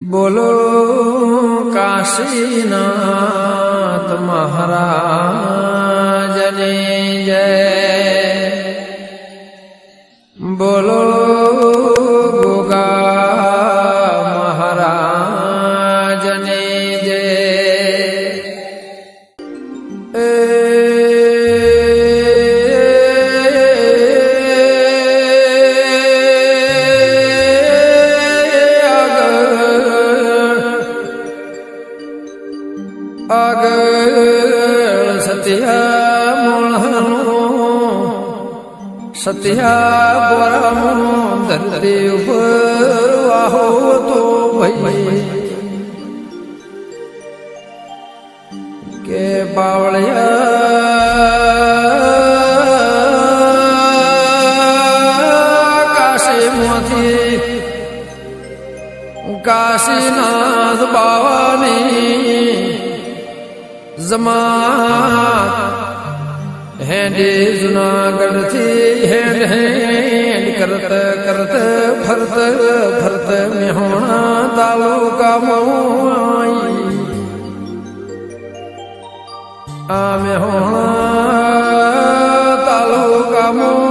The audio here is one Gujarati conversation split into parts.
બોલો કાશીનાથ મહારાજની જય। બોલો ગોગા મહારાજની જય। આગળ સત્યા મોળાનો સત્યા બોરામનો ધરતી ઉપર વાહો તો ભાઈ કે બાવળિયા કાશીમાંથી કાશીનાથ બાવાની જમાત હેંડે જુનાગઢ થી હેંડ હેંડ કરત કરત ફરત ફરત મેહોણા તાલુકામાં આ મેહોણા તાલુકામાં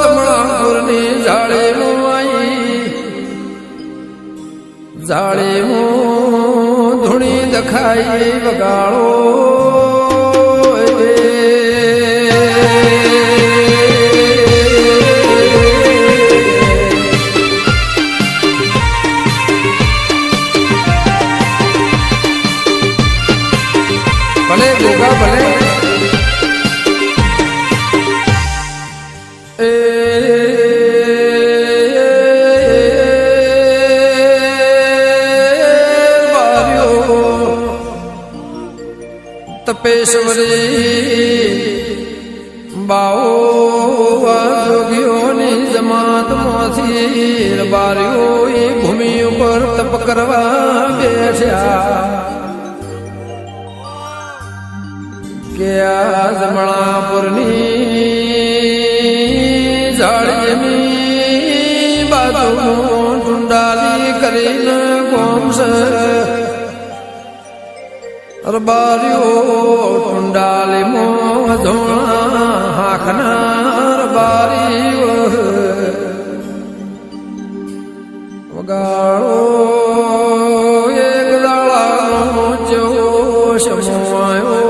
જમણાપુરની જાળીમાં ધૂણી દખાઈ વગાડો ભલે ગોગા ભલે તપેશ્વરી બાઓ જોગીઓની જમાતમાંથી બારીઓ એ ભૂમિ ઉપર તપ કરવા બેઠ્યા કે આ જમણાપુરની જાળીની બાજુ ટુંડાલી કરીને ગોમસ રબારીઓ ટુંડાલી મોધોણા હાકના રબારીઓ વગાડો એક દાડાનો જોશ મોયો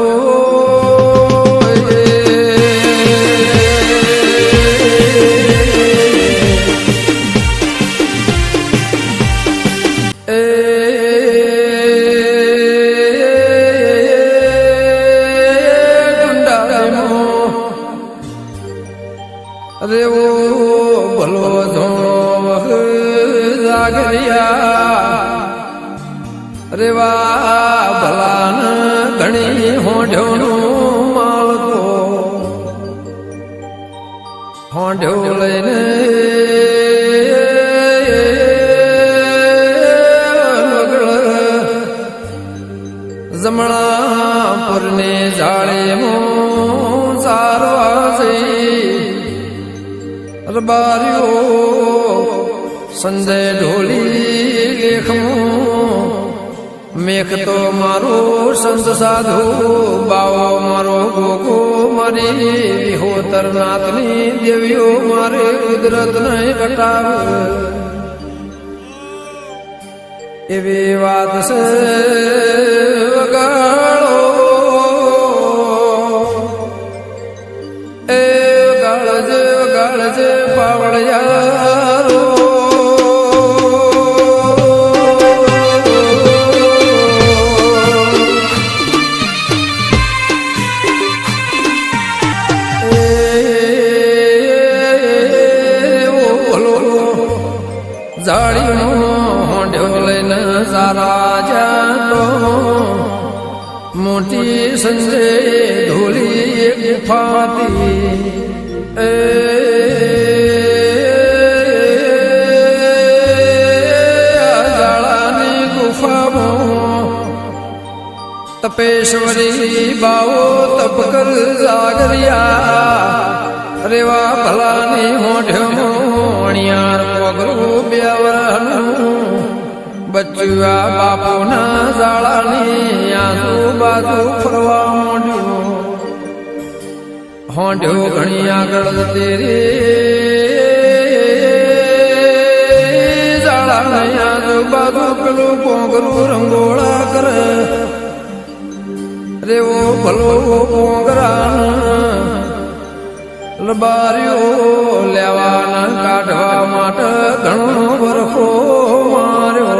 રે ઓ ભલો ધોણો જાગરિયા રેવા ભલાન ઘણી હોંઢ્યોનો માળકો હોંઢ્યો લઈને જમણાપુરને જાળીમાં ચારવા જઈ રબારીઓ સંજય ઢોલી લેખમાં મેઘ તો મારો સંત સાધુ બાવો મારો ગોગો મારી વિહોતર નાથની દેવીઓ મારે કુદરત નહીં બતાવ એવી વાત છે વગાડો એ વગાડજે વગાડજે પાવળિયારો જાળીનો હોંઢ્યો લઈને સારા જાતો મોટી સંજય ધોલી ગુફાતી જાળાની ગુફામાં તપેશ્વરી બાઓ તપ કર જાગરિયા રેવા ભલાની હોંઢ્યો મોણિયાર પગલું બ્યાવરાનું બચ્ચુઆ બાપુના જાળાની આજુબાજુ ફરવા માંડ્યો. હોંડ્યો ઘણી આગળ જતી રે જાળાની આજુબાજુ પેલું પોંગરું રંગોળા કરે રેવો ભલો પોંગરા લબારીઓ લેવાના કાઢવા માટે ઘણો વરખો માર્યો.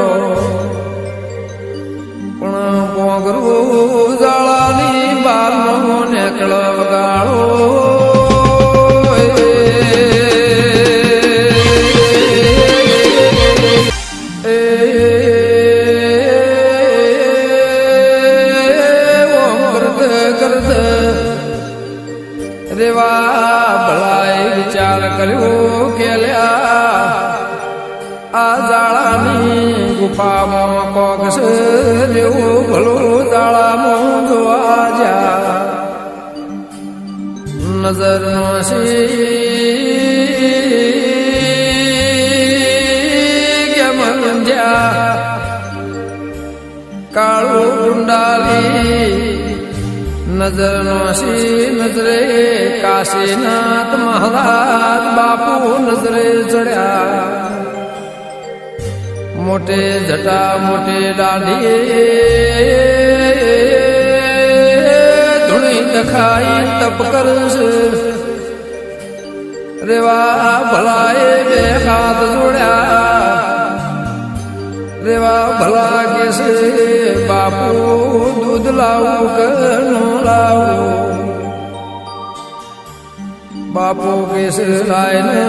પણ પોંગરું જાળાની બારનો નેકળ વગાડો. રેવા ભલાએ વિચાર કર્યો કે આ જાળાની ગુફામાં કોક છે રેવું ભલો જાળામાં જોવા જા. નજર નો કે મંજ્યા કાળું કુંડાલી નજર નોશી નજરે કાશીનાથ મહારાજ બાપુ નજરે ચડ્યા. મોટે જટા મોટે દાઢી ધૂણી દખાઈ તપ કરશે. રેવા ભલાએ બે હાથ જોડ્યા રેવા ભલા કે છે બાપુ દૂધ લાવું કે નો લાવું. બાપુ કે છે લાઈને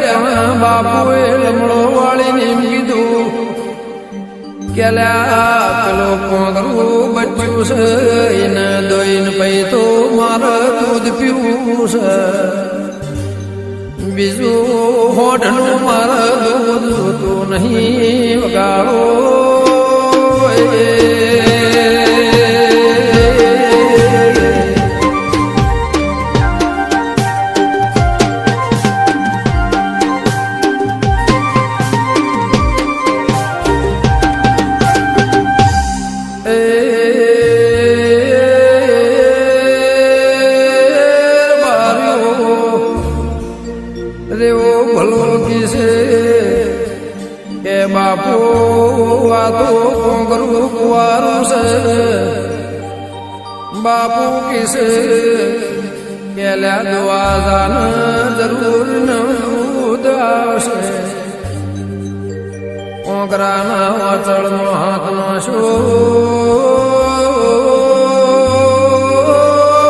પણ બાપુએ લમણો વાળીને એમ કીધું કે પેલો પોંગરું બચ્ચું છે એને દોઈને પૈ તો મારે દૂધ પીવું છે. બીજું હોઠનું મારા દૂધ જોતું નહીં વગાડો. રેવો ભલો કિસે કે બાપુ આ તો પોંગરું કુવારું છે. બાપુ કિસે કે લ્યા દવા જાન જરૂર ન દૂધ આવશે. પોંગરાના વાચળનો હાથનો શો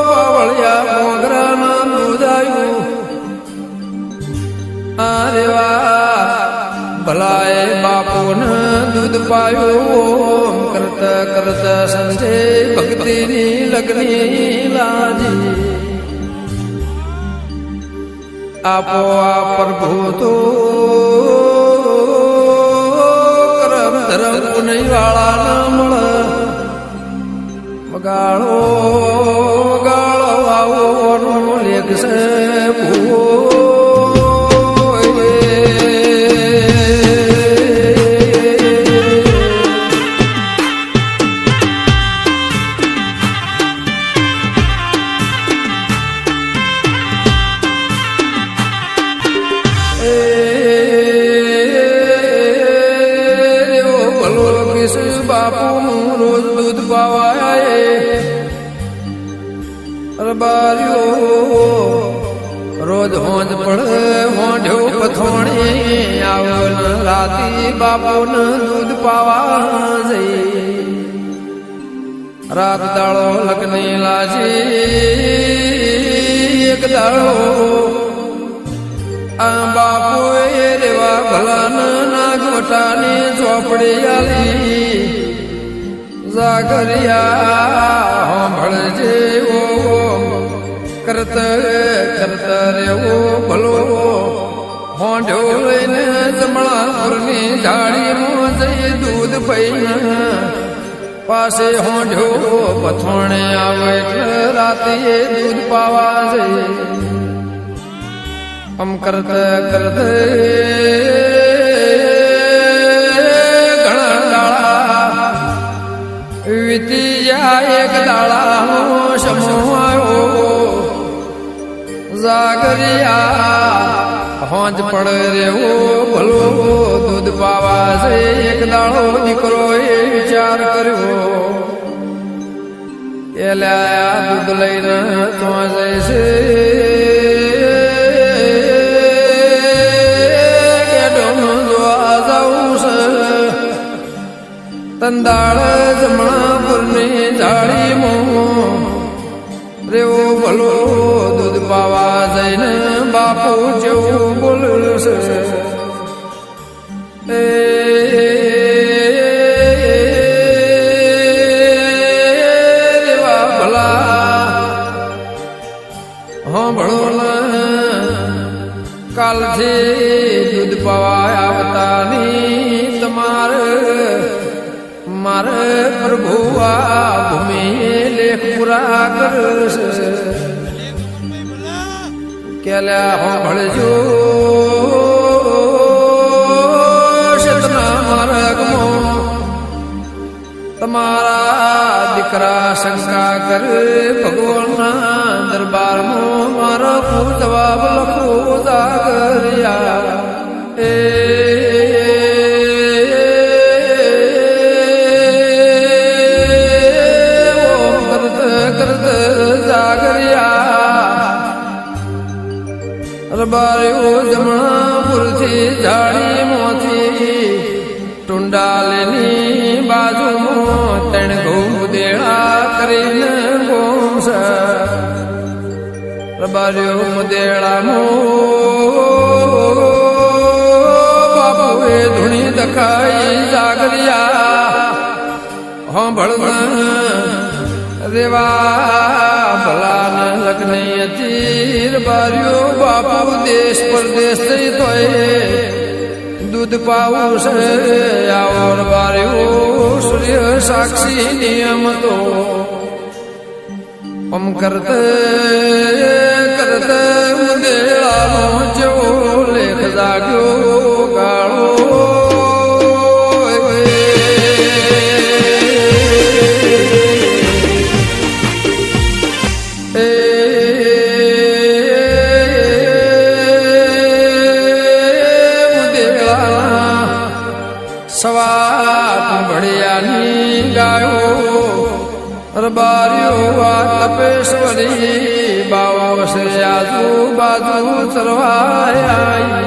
બાવળિયા પોંગરાના દૂધ આવ્યું. રેવા ભલાએ બાપુને દૂધ પાયું. કરતા કરતા સંજય ભક્તિની લગ્ની લાજી. આપો આ પ્રભુ તો કરમ ધરમ પુનઈ વાળા ના મળે. વગાડો ગાળો આવો લેખ છે ભૂવો. બાપુ રોજ દૂધ પાવાય રબાર્યો રોજ હોંજ પડે હોંઢ્યો પથોણી આવો રાતી બાપુને દૂધ પાવા જઈ. રાત દાડો લગ્ની લાજી એક દાડો આ બાપુએ રેવા ભલાના નાગવટાની ઝોપડી આલી. જાગરિયા સાંભળજે ઓ કરત કરત રેવો ભલો. હોંઢ્યો લઈને જમણાપુરની ઝાડીમાં જઈ દૂધ પૈને પાસે હોંઢ્યો પથોણે આવે એટલે રાતે દૂધ પાવા જઈ. આમ કરતે કરતે ઘણા દાડા વીતી જાય એક દાડાનો સમૂહ આવ્યો જાગરિયા હોંજ પડે રેવો ભલો દૂધ પાવા છે એક દાડો દીકરો એ વિચાર કર્યો એલા દૂધ લઈને તો જઈશે તંદાળ જમણાપુરની જાળીમાં રેવો ભલો દૂધ પાવા જઈને બાપુ જેવું બોલશે રેવા ભલા હા ભણો કાલથી દૂધ પાવા આવતાની તમારે મારે પ્રભુ આ ભૂમિ લેખ પૂરા કરશે કેલ્યા સાંભળજો શતના માર્ગમાં તમારા દીકરા શંકા કરે ભગવાનના દરબારમાં મારા પૂર જવાબ લખો જાગરિયા રબાર્યો જમણાપુરથી જાળીમાંથી ટુંડાલની બાજુમાં ત્રણ ઘઉં મુદેડા કરીને ગોમસ રબાર્યો મુદેડામાં બાપુએ ધૂણી દખાઈ જાગરિયા સાંભળના રેવા ભલાના લગ્ન તીર બાર્યો બાપુ દેશ પરદેશ થઈ તોય દૂધ પાવું છે આવર બાર્યો સૂર્ય સાક્ષી નિયમ તો આમ કરતે કરતે મુદેડાનો જેવો લેખ જાગ્યો ગાળો સવાત ભળિયાની ગાયો રબાર્યો આ તપેશ્વરી બાવા વસે આજુબાજુ ચરવાયા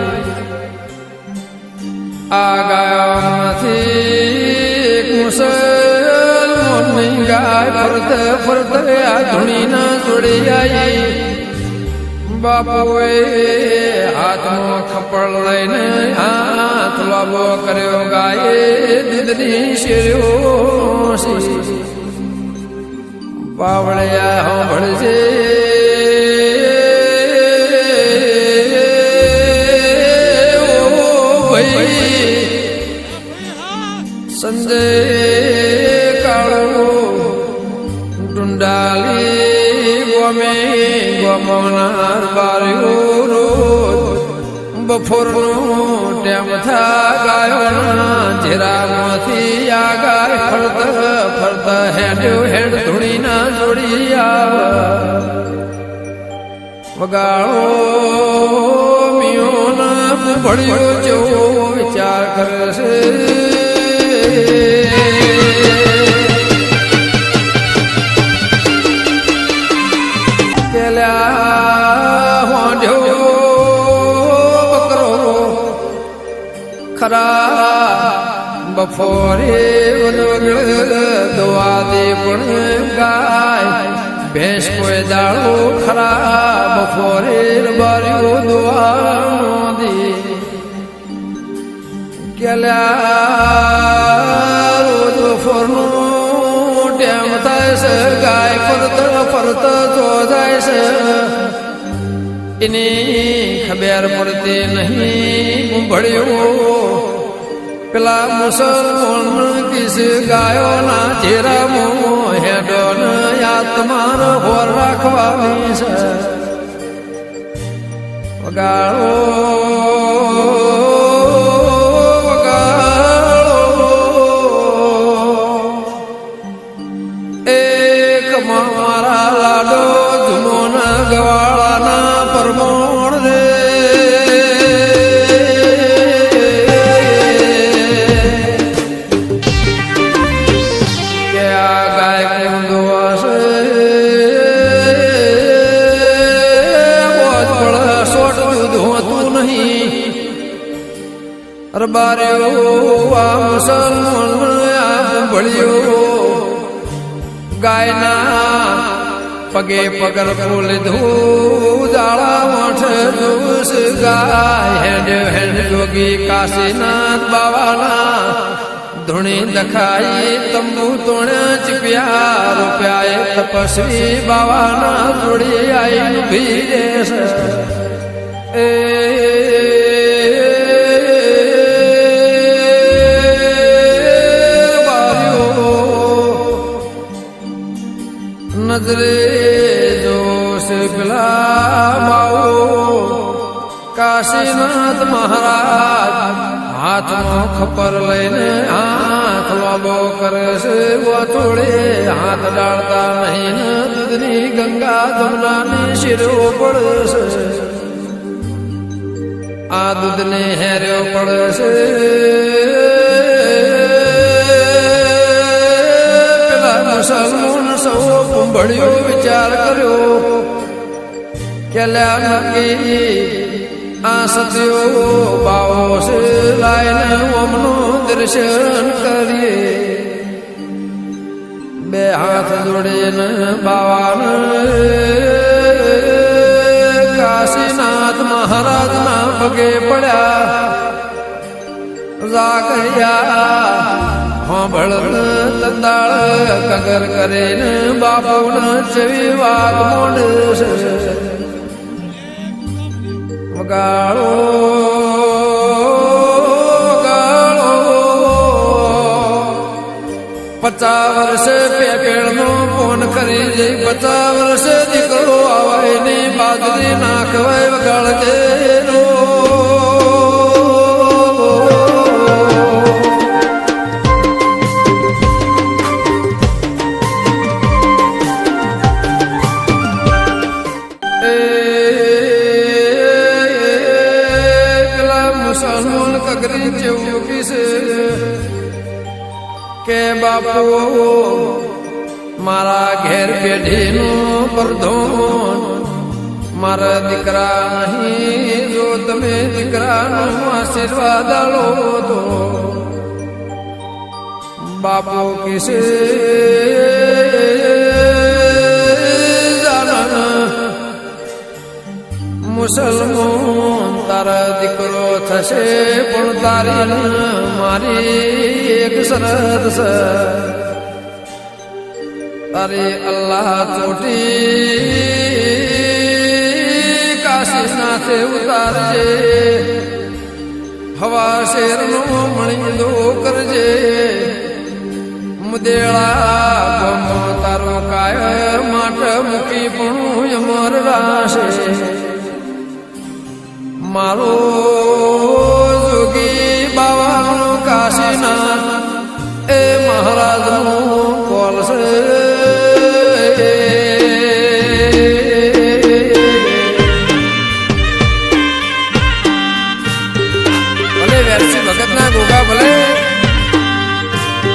આ ગાયોમાંથી એક મુસલમાનની ગાય ફરતે ફરતે આ ધૂણીના જોડી આવી બાપુએ હાથમાં ખપડ લઈને હાથ લાંબો કર્યો ગાયે દૂધની શેર્યો પાવળિયા સાંભળજે સંજય કાળો ડુંડાલી ગમે ગમનાર બાર્યો રોજ બફોરનો ટેમ થા ગાયોના જેરામાંથી આ ગાય ફરતા ફરતા હેડ્યો હેડ ધૂણીના જોડી વગાડો મિયોના ભળ્યો જેવો વિચાર કરે છે ખરા બફોરે વગળ દવા દે પણ ગાય ભેંસ કોઈ દાળો ખરા બફોરે બાર્યો દવા દે કેલ્યા રોજ બફોરનો ટેમ થાય છે ગાય ફરતા ફરતા તો જાય છે એની ખબર પડતી નહીં ભળ્યો પેલા મુસલમાન કિસ ગાયો ના ચેરામાં હેડો ને યાદ તમારો હોર રાખવાની છે વગાડો એક મારા લાડો ધુમોના ગવાળાના પરમોણ રે કે આ ગાય કુંદો હશે સોટ દૂધ હોતું નહીં અરબાર્યો આ મુસલમાન ભળ્યો ગાયના પગે પગર ફૂલ ધૂ જાળા મઠ જોશ ગાય હેડ હેડ જોગી કાશીનાથ બાવાના ધૂણી દખાઈ તંબુ તોણ્યા ચીપ્યા રૂપિયા તપસ્વી બાવાના જોડી આઈ ભીડે એ નજરે જોશ પેલા બાવો કાશીનાથ મહારાજ હાથમાં ખપર લઈને હાથ લાંબો કરે છે વચોડે હાથ ડાળતા નહીં દૂધની ગંગા જમનાની શીરો પડશે આ દૂધને હેર્યો પડશે પેલા મુસલમાન સૌ કુંભળ્યો વિચાર કર્યો કે લ્યા નક્કી આ સત્યો બાવો છે લાઈને ઓમનું દર્શન કરીએ બે હાથ જોડીને બાવાને કાશીનાથ મહારાજના પગે પડ્યા જાગર્યા હોંભળ તંદાળ કગર કરીને બાપુને ચવી વાગ મોડશે વગાડો ગાળો 50 વર્ષે પેપેળનો ફોન કરી જઈ 50 વર્ષે દીકરો આવાય ને બાજરી નાખવાય વગાડજે રો મુસલમાન કગરી જેવું કીશે કે બાપુ મારા ઘેર પેઢીનું પરધોન મારા દીકરા નહીં જો તમે દીકરાનો આશીર્વાદ આલો તો બાપુ કીશે મુસલમાન તારા દીકરો થશે પણ તારી મારી એક શરત છે તારી અલ્લાહ ચોટી કાશીનાથે ઉતારજે હવા શેરનો મણીદો કરજે મુદેળા ગમો તારો કાય માટ મૂકી પણ અમર રાશે મારો જોગી બાવાનો કાશીનાથ એ મહારાજનો કોલ છે ભલે વેરસી ભગતના ગોગા ભલે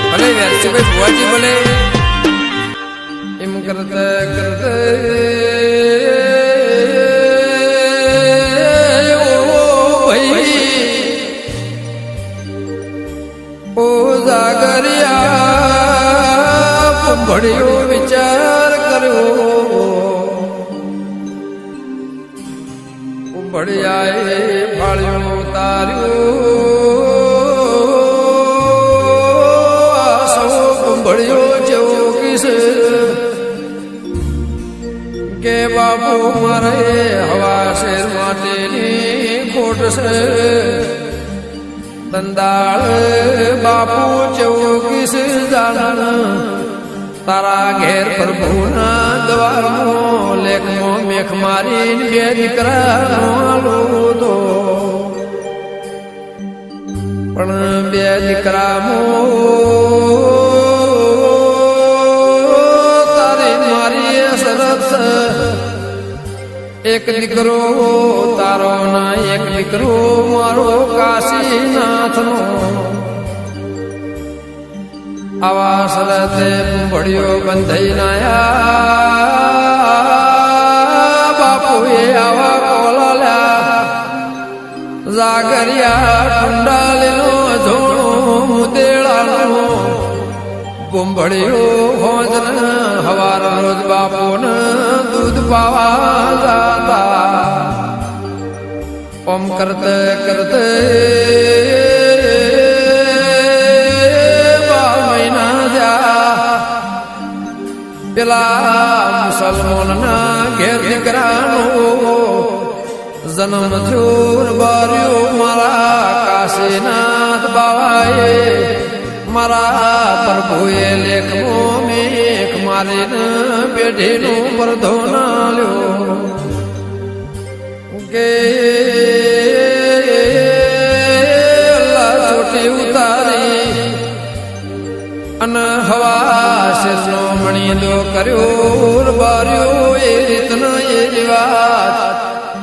ભલે વેરસી ભાઈ ભુવાજી ભલે એમ કરતે કરતે ભળ્યો વિચાર કર્યો ભળિયાએ ફાળ્યો તાર્યો સૌ ભળ્યો જેવો કિસે કે બાપુ મારે હવા શેર માટેની ખોટ છે દંદાળ બાપુ જેવો કિસ જાણ તારા ઘેર પ્રભુના દ્વારમાં લેખમાં મેખ મારીને બે દીકરાનો લોધો પણ બે દીકરામાં તારી મારી સરસ એક દીકરો તારો ના એક દીકરો મારો કાશીનાથનો આવા સરતે ભળ્યો બંધાઈ નાયા બાપુએ આવા કોલાલ્યા જાગરિયા ટુંડાલીનો જોણો મુદેડાનો બુંભળ્યો હોજન હવાર રોજ બાપુને દૂધ પાવા જાતા ઓમ કરતે કરતે પેલા મુસલમાનના ઘેર દીકરાનો જન્મ થયો બાર્યો મારા કાશીનાથ બાવાએ મારા પ્રભુએ લેખમો મેખ મારીને પેઢીનું પરધો ના લ્યો કે ચોટી ઉતારી અને હવા શેષનો મણીદો કર્યો બાર્યો એ રીતના એ વાત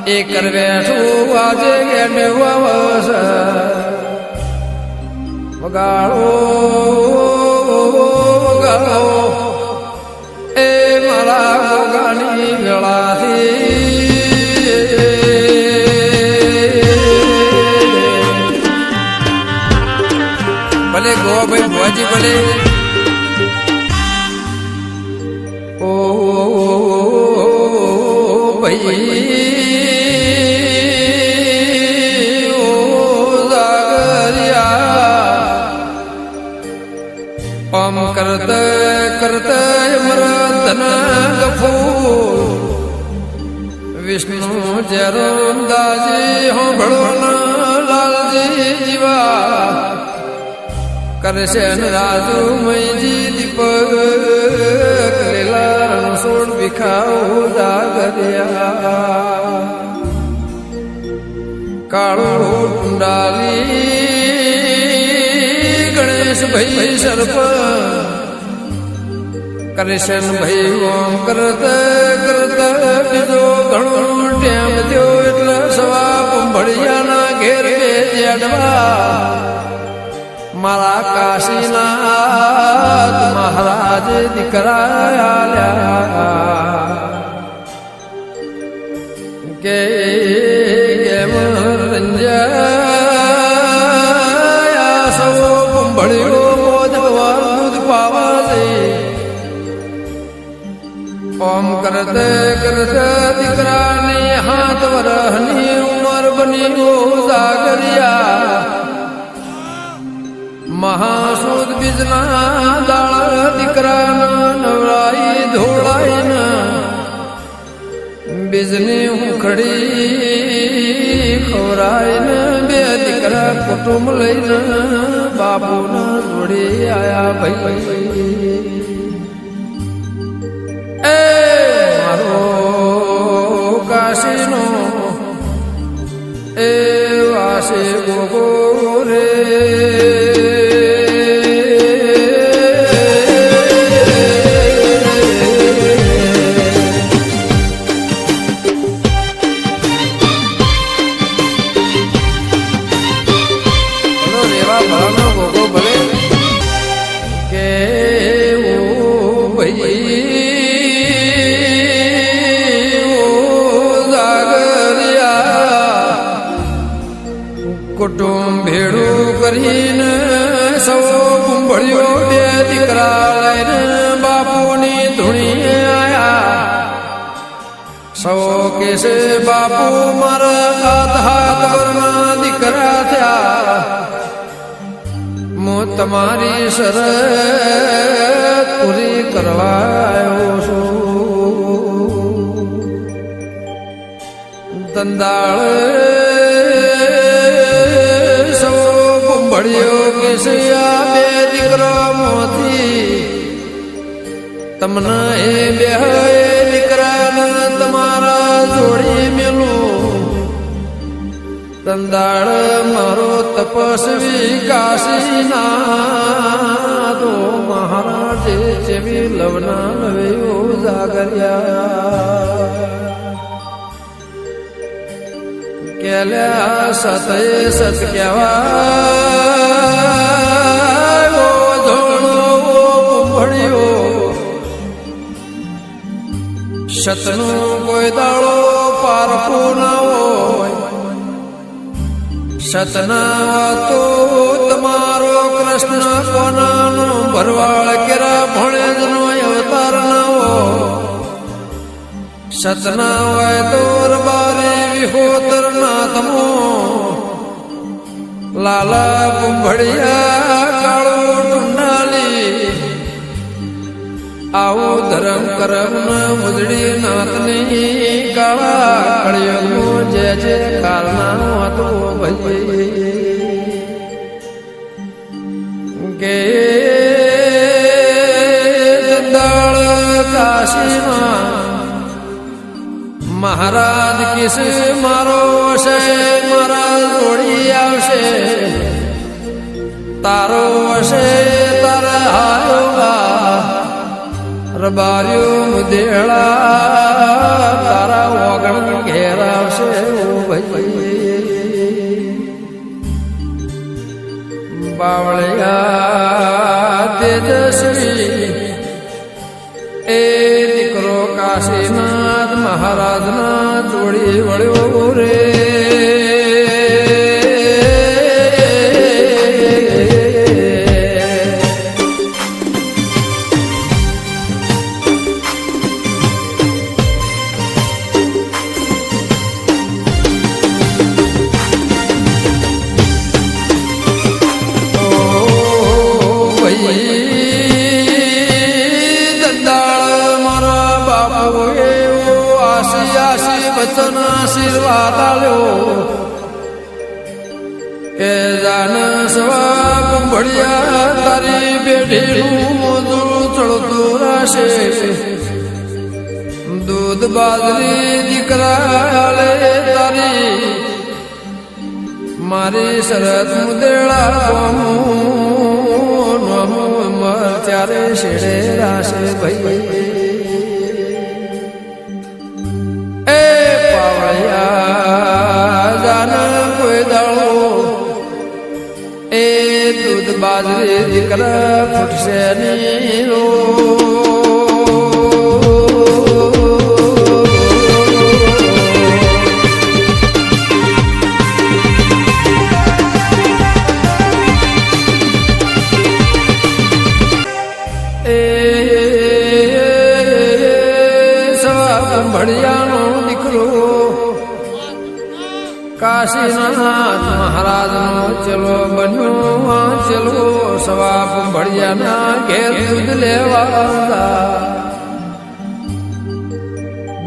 એ કર બેઠું આજે ગેડે વાવસ વગાડો વગાડો એ મારા વગાની વેળાથી ભલે ગો ભાઈ ભુવાજી ભલે ઓ ભાઈ ઓ જાગરિયા ઓમ કરત કરત મરદન ગફૂર વિષ્ણુ જરમદાજી હોંભળો લાલજી જીવા કરશન રાજુ મયજી દીપક કરેલા રણછોડ વિખાઓ જાગરિયા કાળો કુંડાલી ગણેશ ભાઈ સર્પ કરશન ભાઈ ઓમ કરત કરત બીજો ઘણો ટેમ થયો એટલે સવા કુંભળિયાના ઘેર બે જેડવા મારા કાશીનાથ મહારાજ દીકરા આલ્યા કે રંજયા સૌ કુંભળ્યો મોજ દૂધ પાવા દે ઓમ કરત કરત દીકરાની હાથ વરહની ઉંમર બની જાગરિયા મહાસુદ બીજના દાળ દીકરાના નવરાઈ ધોળાઈના બીજની ઉખડી ખવરાઈને બે દીકરા કુટુંબ લઈને બાપુના જોડી આયા ભાઈ એ મારો કાશીનો એ વાસે ગોગો રે કુટુંબ ભેડું કરીને સૌ કુંભળ્યો બે દીકરા લઈને બાપુની ધૂણી આયા સૌ કેસે બાપુ મારા હાથ વરના દીકરા થયા હું તમારી શરત પૂરી કરવાયો છું દંદાળ ભળ્યો કે સૈયા બે દીકરા મોથી તમને એ બે દીકરાને તમારા જોડી મેલું તંદાળ મારો તપસ્વી કાશીના તો મહારાજે જેવી લવના લવેયો જાગર્યા કેલ્યા સતએ સત કહેવાય ધોણો ભણ્યો સતનો કોઈ દાડો પારખો ના હોય સતના તો તમારો કૃષ્ણ કોનાનો ભરવાળ કેરા ભણેજનો અવતાર ના હોય સતના હોય તો રબારી વિહોતર ના તમો લાલા કુંભળિયા કાળો ટુંડાલી આવો ધર્મ કરમ મુજડી નાથની કાળા કળિયુગનો જે જે કારણા હતો ભાઈ કે દંદાળ કાશીમાં મહારાજ કિસ મારો છે મારા જોડી આવશે તારો હશે તારા હાયોગા રબાર્યો મુદેળા તારા ઓગણ ઘેર આવશે બાવળિયા તેજસ્વી એ દીકરો કાશીનાથ મહારાજના જોડી વળ્યો રે વચન આશીર્વાદ આલ્યો કે જાન સવા કુંભળિયા તારી બેઠીનું મોજું ચડતું રહેશે દૂધ બાજરી દીકરા લે તારી મારી શરત મુદેળા મર ત્યારે શેડે રાશે ભાઈ દૂધ બાજરી દીકરા ફૂટશે નીરો ભણિયાનો દીકરો કાશીનાથ મહારાજનો ચલો બન્યો ચલો સવા કુંભળિયાના ઘેર દૂધ લેવા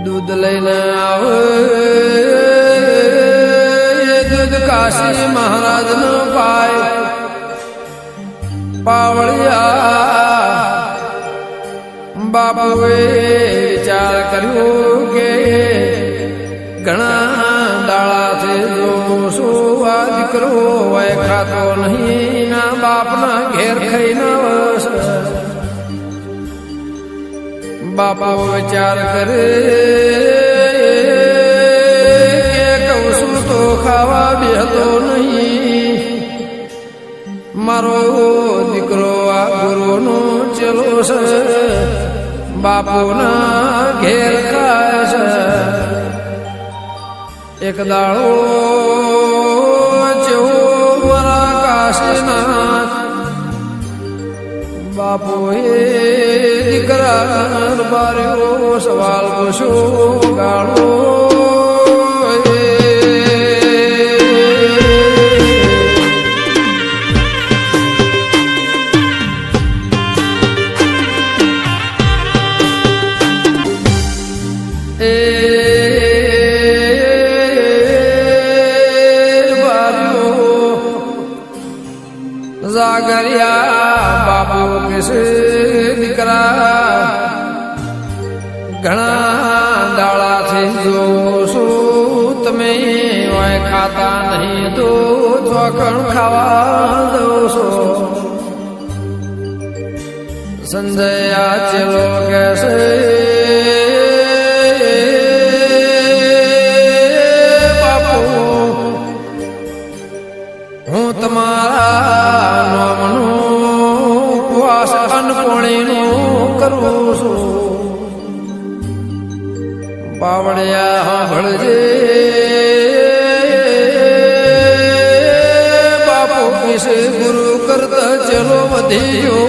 દૂધ લઈને આવે દૂધ કાશી મહારાજનો પાય પાવળિયા બાપુએ વિચાર કર્યો કે ઘણા દાળાથી જોશો આ દીકરો હોય ખાતો નહીં ના બાપના ઘેર ખાઈ ના બાપો વિચાર કરે કે કહું છું તો ખાવા બેહતો નહીં મારો દીકરો આ ગુરુનો ચલો છે બાપુના ઘેર ખાય છે એક દાડો જેવો મારા કાશીનાથ બાપુએ દીકરા બાર્યો સવાલ પૂછ્યો ગાળો जागरिया बाबू किस दिकरा ઘણા દાડાથી જોશું તમે ઓય ખાતા નહીં તો ચોકણ ખાવા દોશો સંજય ચલો કેસે બાપુ હું તમારા નામનું ઉપવાસ અન્નપૂર્ણીનું કરું છું બાવળિયા ભળજે બાપુ કિસે ગુરુ કરતા ચલો વધ્યો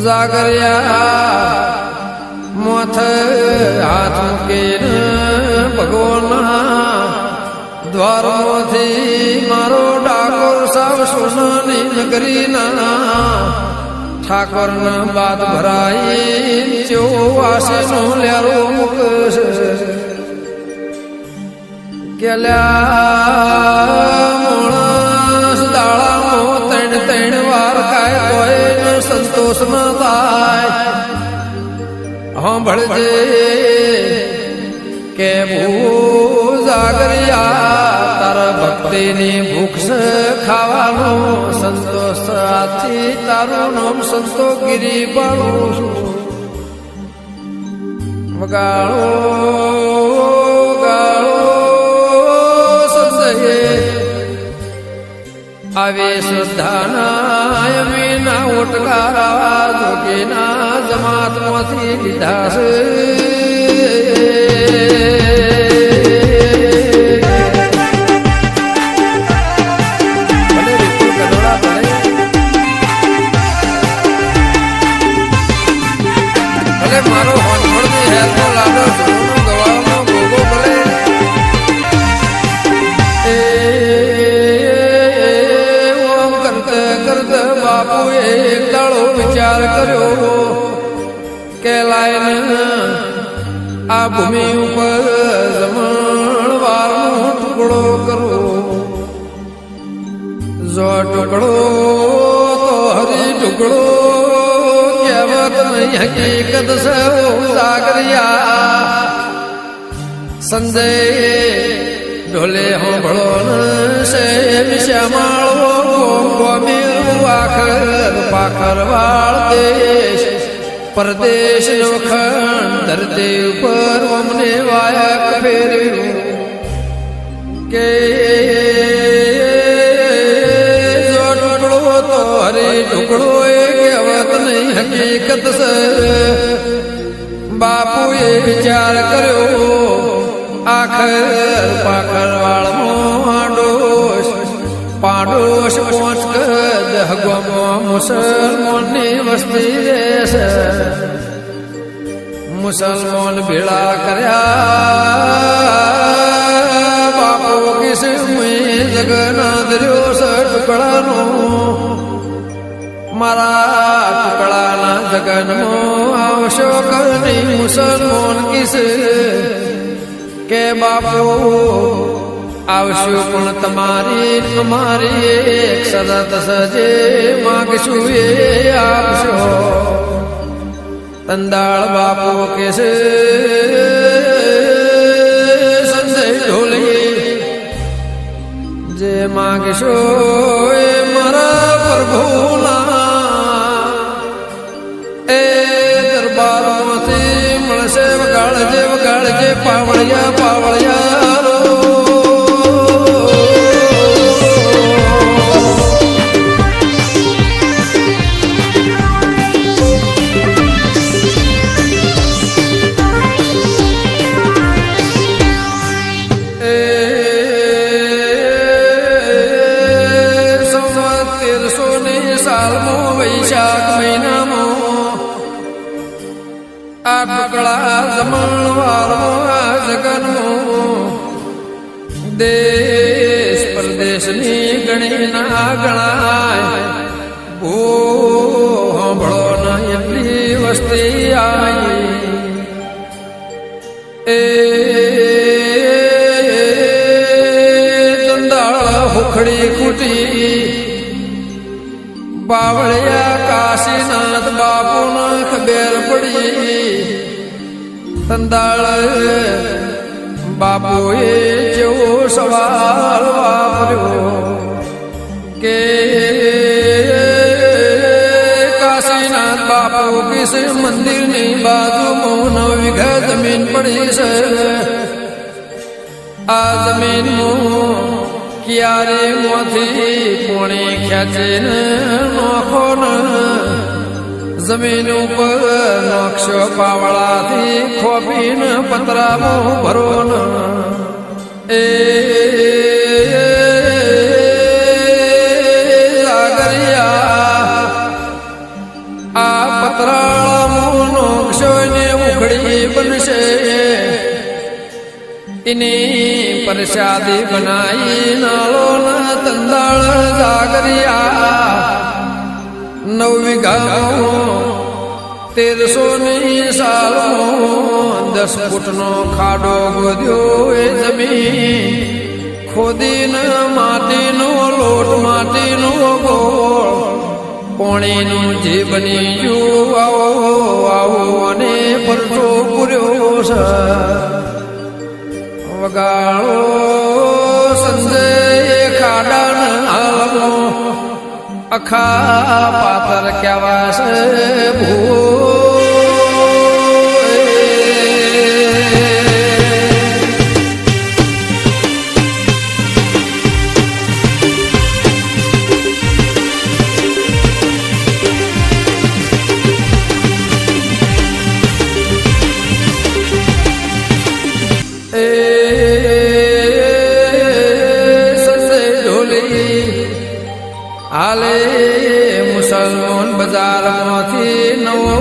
જાગર્યા મોથ હાથ મૂકીને ભગવાનના દ્વારમાંથી મારો ડાકોર સાવ સોનાની નગરીના ઠાકોરના બાદ ભરાઈ ચો આશીનો લેરો મૂકશે કેલ્યા માણસ દાડામાં ત્રણ વાર કાય કોઈ સંતોષ ન થાય સાંભળજે કે ભૂ જાગરિયા તારા ભક્તિની ભૂખ ખાવાનો સંતોષ આથી તારું નામ સંતો ગિરી પાડું છું વગાડો ગાળો સંજય આવે શ્રદ્ધાના અમીના ઓટકારા જોગીના જમાતમાંથી લીધા છે મારો હોનહોળની હેરનો લાડો જોવાનો ગવાનો ગોગો ભલે ઓમ કરતે બાપુએ એક દાડો વિચાર કર્યો કે લાઈને આ ભૂમિ ઉપર જમણવારનો ટુકડો કરવો જો ટુકડો તો હરી ટુકડો હકીકત છે જાગરિયા સંજય ઢોલે હોંભળો છે શ્યામાળો ગોમેરું આખર પાખર વાળ દેશ પરદેશ નો ખંડ ધરતી ઉપર અમને વાયક ફેર્યું કે જો ટુકડો તો હરે ટુકડો કહેવત નહીં હકીકત છે બાપુએ વિચાર કર્યો આખર પાખર વાળમાં પાડોશ પહોંચ કદ ગોમાં મુસલમાનની વસ્તી રહેશે મુસલમાન ભેળા કર્યા બાપુ કિસે જગના દર્યો છે ટુકડાનો મારા ટુકડાના જગનમાં આવશો કરની મુસલમાન કિસે કે બાપુ આવશું પણ તમારી અમારી એક સદત સજે માગશું એ આપશો તંદાળ બાપુ કેસે સંજય ઢોલી જે માગશો એ મારા પ્રભુના એ દરબારમાંથી મળશે વગાડજે પાવળિયા પાવળિયા વૈશાખ મહિનામાં આ ટુકડા જમણવારમાં જગનમાં દેશ પરદેશની ગણી ના ગણાય ભોળો ના એટલી વસ્તી આવી એ દંદાળ હુખડી કુટી બાવળિયા કાશીનાથ બાપુને ખબર પડી તંદાળ બાપુએ જેવો સવાલ વાપર્યો કે કાશીનાથ બાપુ કિસ મંદિરની બાજુમાં 9 વીઘા જમીન પડી છે આ જમીનમાં ક્યારે મોથી પોણી ખેંચીને નોખો ને જમીન ઉપર નોક્ષો પાવળાથી ખોપીને પતરામાં ભરો ને એ આગરિયા આ પતરાળામાં નોક્ષો ને ઉખડી બનશે इनी प्रसादी बनाई नालो न तंदाल जागरिया 9 वीघा 1300 साल 10 फूटनो खाडो गोद्यो ए जमीन खोदीने माटीनो लोट माटीनो गोળ પોણીનું જે બની ગયું આવો આવો અને પરચો પૂર્યો છે વગાળો સંજય ખાડાના હાલમો અખા પાતર કેવા છે ભૂ હાલે મુસલમાન બજારમાંથી નવો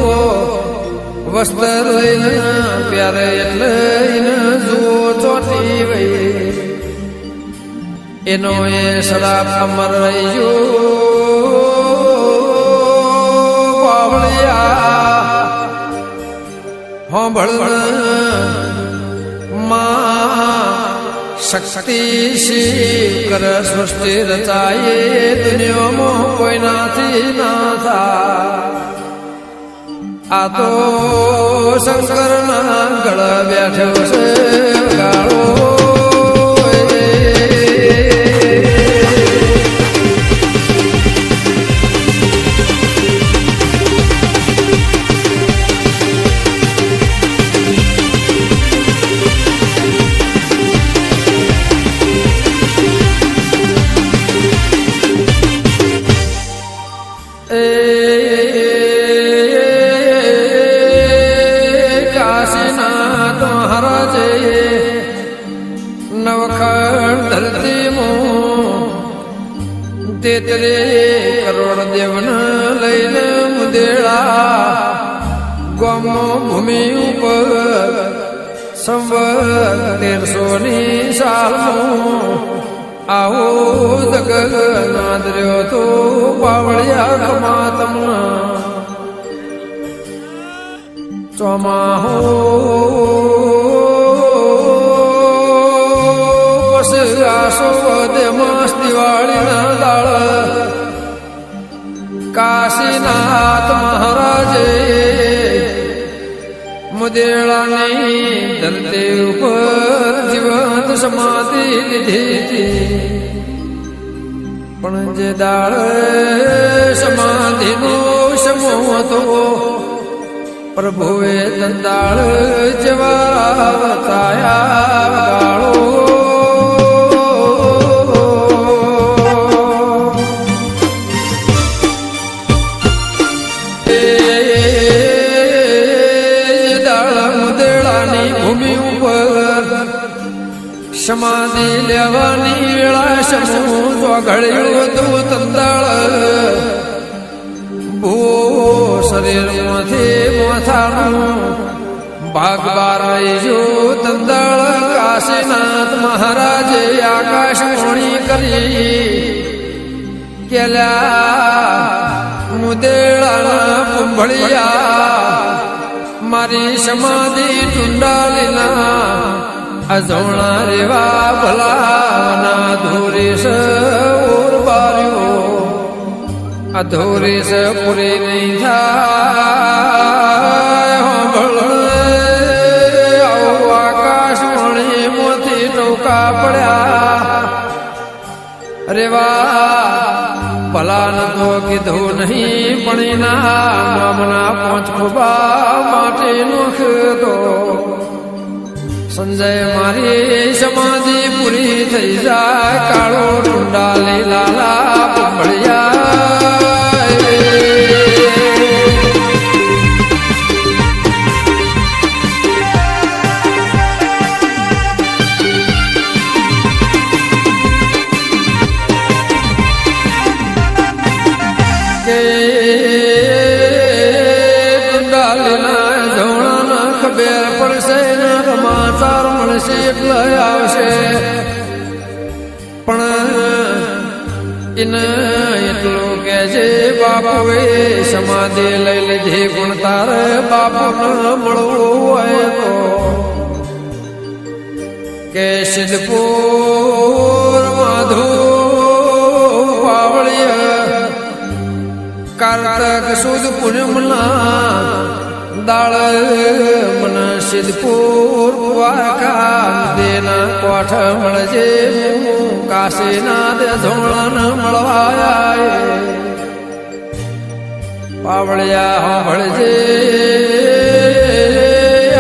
વસ્ત્ર લઈને પ્યારે એટલે એને જુઓ ચોટી વઈ એનો એ શરાબ અમર રહી ગયો બાવળિયા હોંભળ માં શક્તિ શીકર સૃષ્ટિ રચાયે દુનિયામાં કોઈ નાથી ના થા આ તો શંકરના ગળ બેઠો છે ગાળો નવખંડ ધરતીમાં 33 કરોડ દેવને લઈને મુદેળા ગોમો ભૂમિ ઉપર સંવત 1300 સાલમાં આવો જગન્નાથ રહ્યો તો બાવળિયા ખમા તમના ચોમાહો આસો વદે માસ દિવાળીના દાળ કાશીનાથ મહારાજે મુદેળાની ધરતી ઉપર જીવંત સમાધિ લીધી હતી પણ જે દાળ સમાધિનો સમૂહ હતો પ્રભુએ દંદાળ જેવા બતાયા ગાળો સમાધિ લેવાની વેળા સમૂહ ચોઘડ્યું હતું તંદાળ ભૂ શરીરમાંથી મોથાનું ભાગ બાર જો તંદાળ કાશીનાથ મહારાજે આકાશવાણી કરી કેલ્યા મુદેળાના કુંભળિયા મારી સમાધિ ટુંડાલીના અજોણા રેવા ભલાના ધોરે સૌર બાર્યો અધૂરી સ પૂરી નહીં થાય આવું આકાશ મણી મોતી ટોકા પડ્યા અરે વાહ ભલા ન તો કીધું નહીં પણ નામના પોંચ ખોબા માટે નોખતો સંજય મારી સમાધિ પૂરી થઈ જાય કાળો ટુંડાલી લાલા પંભળિયા આવશે પણ એને એટલું કે છે બાપુએ સમાધિ લઈ લીધી પણ તારે બાપુ ન મળવું હોય તો કે સિદ્ધપુર માધુ પાવળિયા કારતક સુદ પૂનમના દાળ મન સિદ્ધપુર વાકા દેના કોઠ મળજે કાશીનાથ ધોળન મળવાયા પાવળિયા ભળજે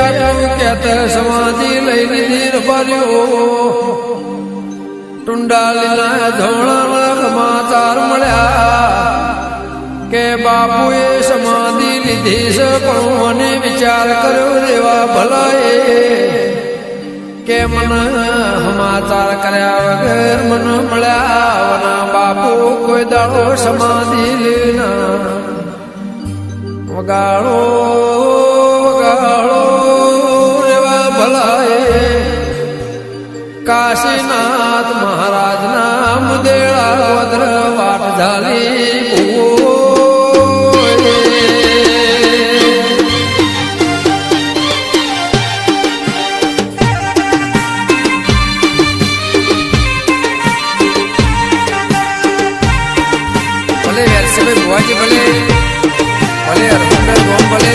આટલું કેત સમાધિ લઈ લીધી ભર્યો ટુંડાલીના ધોળન સમાચાર મળ્યા કે બાપુએ સમાધિ લીધી છે પણ મને વિચાર કર્યો રેવા ભલાએ કે મન સમાચાર કર્યા વગર મન મળ્યા વના બાપુ કોઈ દાડો સમાધિ લેના વગાડો વગાડો રેવા ભલાએ કાશીનાથ મહારાજના મુદેળા વદ્ર વાટ ઝાલી ભલે ભલે હરમંદર ગોમ ભલે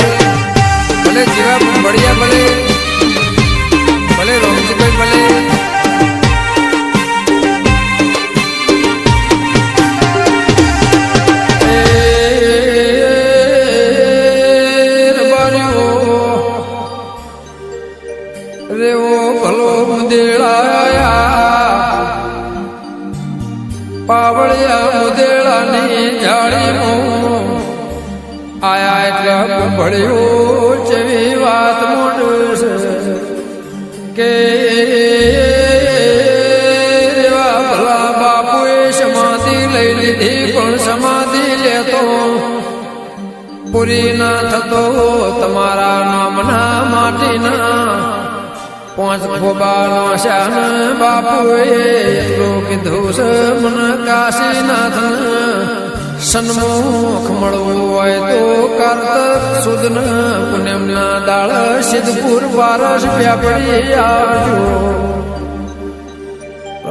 ભલે જીવા બળિયા ભલે ભલે રોમજીભાઈ ભલે રેવો ભલો મુદેળાયા પાવળિયા મુદેળાની જાળીમાં આયા એટલે ભળ્યો જેવી વાત મોડશે કે રેવા ભલા બાપુએ સમાધિ લઈ લીધી પણ સમાધિ લેતો પૂરી ના થતો તમારા નામના માટીના પાંચ ખોબાનો શાન બાપુએ એટલું કીધું છે મન કાશીનાથ સન્મુખ મળવું હોય તો કાર્તક સુદન પુણ્યમના દાળ સિદ્ધપુર વારસ વ્યાપડી આવજો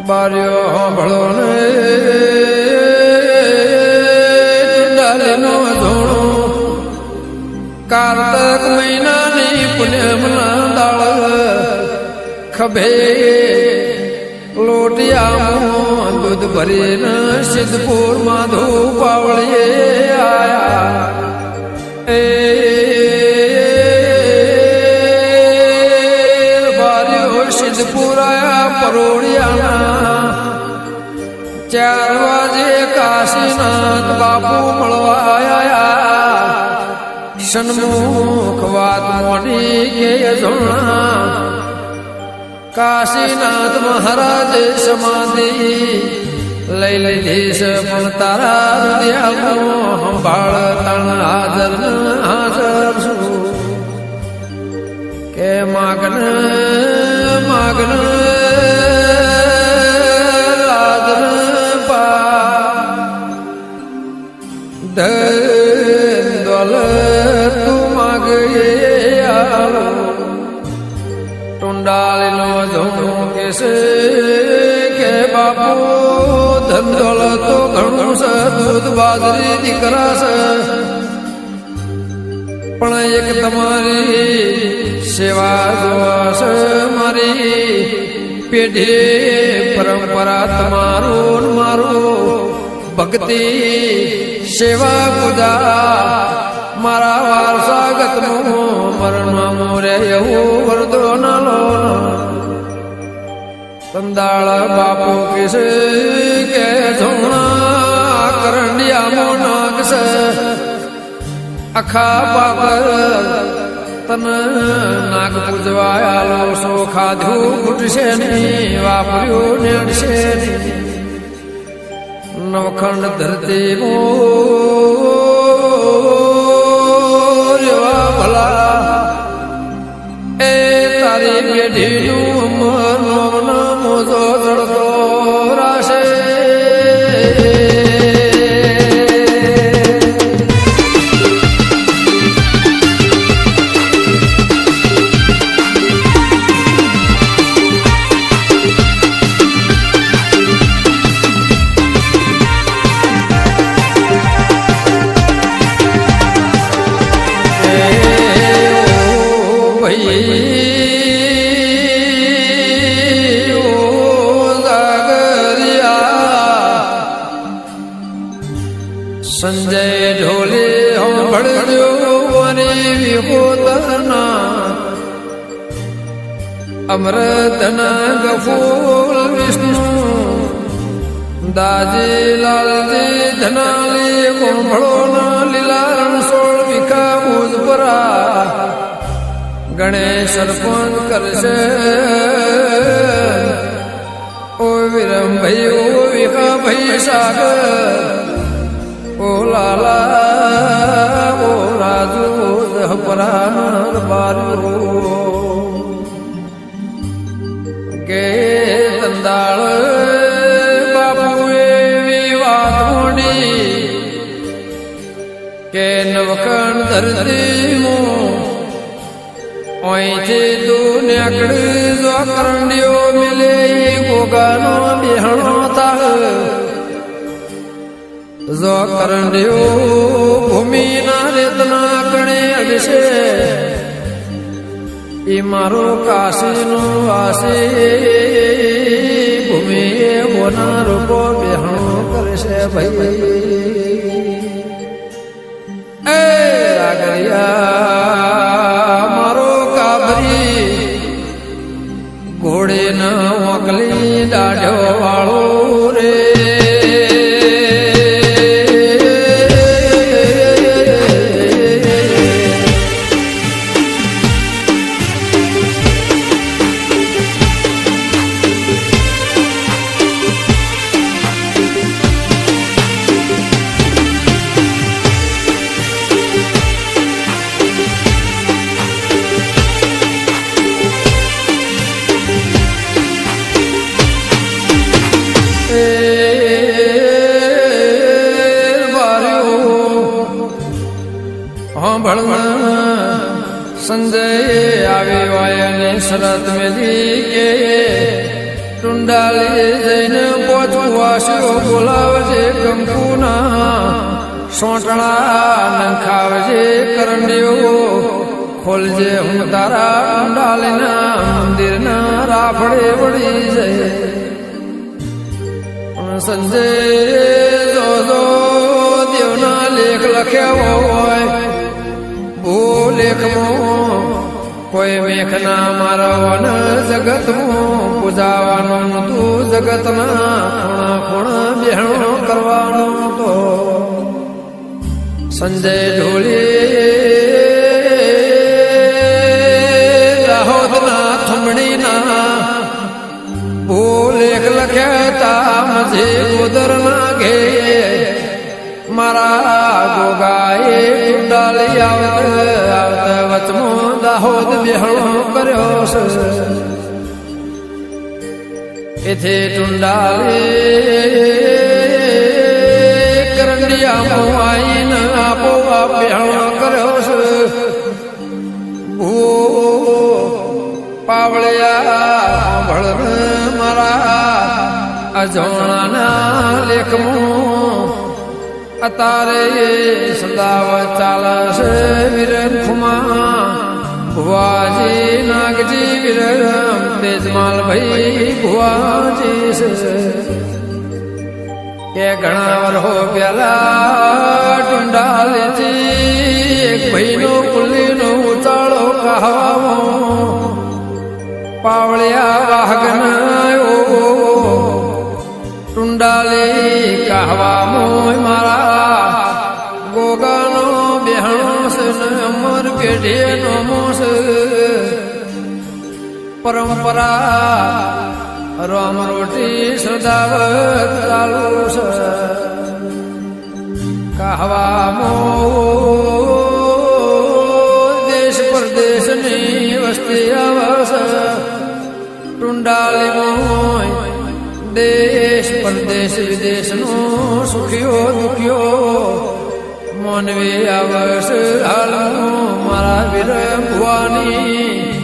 બાર્યો ભળો ને ડાલીનો ધોણો કાર્તક મહિનાની પુણ્યમના દાળ ખભે લોટિયામાં દૂધ ભરીને સિદ્ધપુર માધુ પાવળીએ આયા એ બાર્યો સિદ્ધપુર આયા પરોડિયાના 4 વાગે કાશીનાથ બાપુ મળવા આયા સન્મુખ વાત મોડી કે જોણા કાશીનાથ મહારાજ સમાધિ લઈ લીધી છે પણ તારા હૃદયમાં સંભાળ તણ હાજર હાજર છું કે માગન માગન હાજર પા ધન દોલત તું માગે આલો ટુંડાલીનો ધોણો કેસે કે બાપુ ધંધોળ તો ઘણું છે, દૂધ બાજરી દીકરા છે, પણ એક તમારી સેવા જોવાશે મારી પેઢી પરંપરા તમારું મારું ભક્તિ સેવા પૂજા મારા વારસાગતનું મરણ મોરે એવું વરદોન લો કંદાળ બાપુ કિસે કે ધોણા કરંડિયા નાગશે આખા પાપર તન નાગ પૂજવાયાલો સો ખાધું ખૂટશે નહીં વાપર્યું નેડશે નહીં નવખંડ ધરતી રેવા ભલા એ તારી પેઢીનું મનો મોજો જડતો રાશે સંજય ઢોલે સાંભળજો વરી વિભૂતના અમૃતના ગફૂલ વિષ્ણુ દાજી લાલજી ધનાલી કોંભળોના લીલા સોળ વિખા ઉદપરા ગણેશ અર્પણ કરશે ઓ વિરમ ભાઈ ઓ વિખા ભાઈ સાગર ઓ લાલા ઓ રાજુ દહપરાન બાર્યો કે દંદાળ બાપુએ વિવાદ મોડી કે નવખંડ ધરતી અહીંથી તું નેકડી જો કરંડીઓ મિલે ગોગાનો બિહણો તાળ જો કરંડીઓ ભૂમિના રેતના કણે અડશે એ મારો કાશીનો વાસી ભૂમિએ બોના રૂપો બિહણો કરશે ભાઈ એ રાગરિયા મારો કાબરી ઘોડે ન મોકલી દાઢો વાળો રે સંજય આવી વાયને શરત મેલી કે ટુંડાલી જઈને પોચું વાસ્યો બોલાવજે કંકુના સોંટણા નંખાવજે કરંડીઓ ખોલજે હું તારા ટુંડાલીના મંદિરના રાફડે વળી જઈએ સંજય જોજો દેવના લેખ લખ્યા હોય ભૂલેખમાં કોઈ મેઘના મારવન જગતમાં પૂજાવાનું તું જગતના ખૂણા ખૂણા બહેણો કરવાનો તો સંજય ઢોળી દાહોદના થમણીના ભૂલેખ લખ્યા તા મજે ગોદરના ઘે મારા ગોગાએ ડાલી આવત વચમો દાહોદ બહેણો કર્યો છે એથી ટુંડાલી કરંડિયામાં આવીને આપો બહેણો કર્યો છે ભૂ પાવળિયા ભળ મારા અજોણાના લેખમાં અતારે સદાવ ચાલશે વિરમ ખુમા ભુવાજી નાગજી વિરમ તેજમાલ ભાઈ ભુવાજી છે કે ઘણા વરહો પેલા ટુંડાલેથી એક ભાઈનો કુલ્લીનો ઉચાળો કહાવો પાવળિયા વાહગનાયો ટુંડાલી કહાવા મોય મારા ગોગાનો બેહણો છે ને અમર પેઢીનો મોસ પરંપરા રામ રોટી સદાવત ચાલુ છે કહાવા દેશ પરદેશની વસ્તી આવશે ટુંડાલી મોય દેશ પરદેશ વિદેશનો સુખ્યો દુખ્યો માનવી આવશ હાલમાં મારા વીર ભુવાની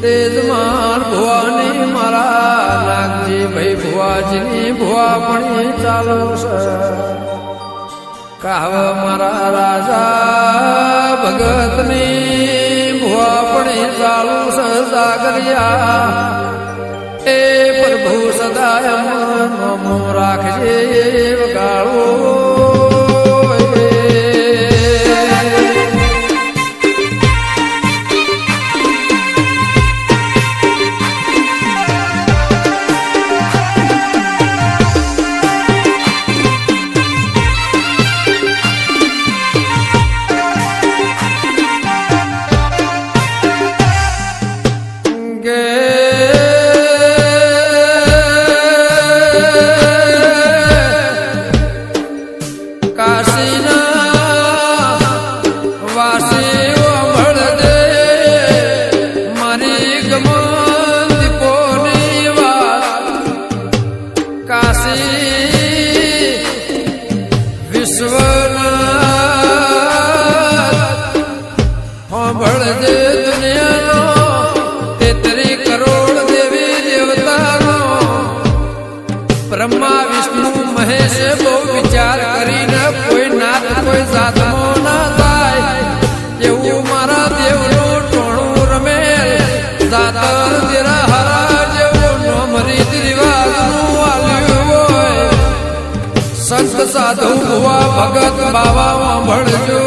તેજમાન ભુવાની મારા નાગજી ભાઈ ભુવાજીની ભુવાપણી ચાલો છે કાવ મારા રાજા ભગતની ભુવાપણી ચાલુ છે જાગરિયા એ પ્રભુ સદાય નમો રાખજે વગાળો બ્રહ્મા વિષ્ણુ મહેશ બહુ વિચાર કરીને કોઈ નાત કોઈ જાતનો ના થાય એવું મારા દેવનું ટોણું રમેલ જાતર તેરા હરા જેવું નોમ રીત રિવાજનું આલ્યું હોય સંત સાધુ ભુવા ભગત બાવા ભળજો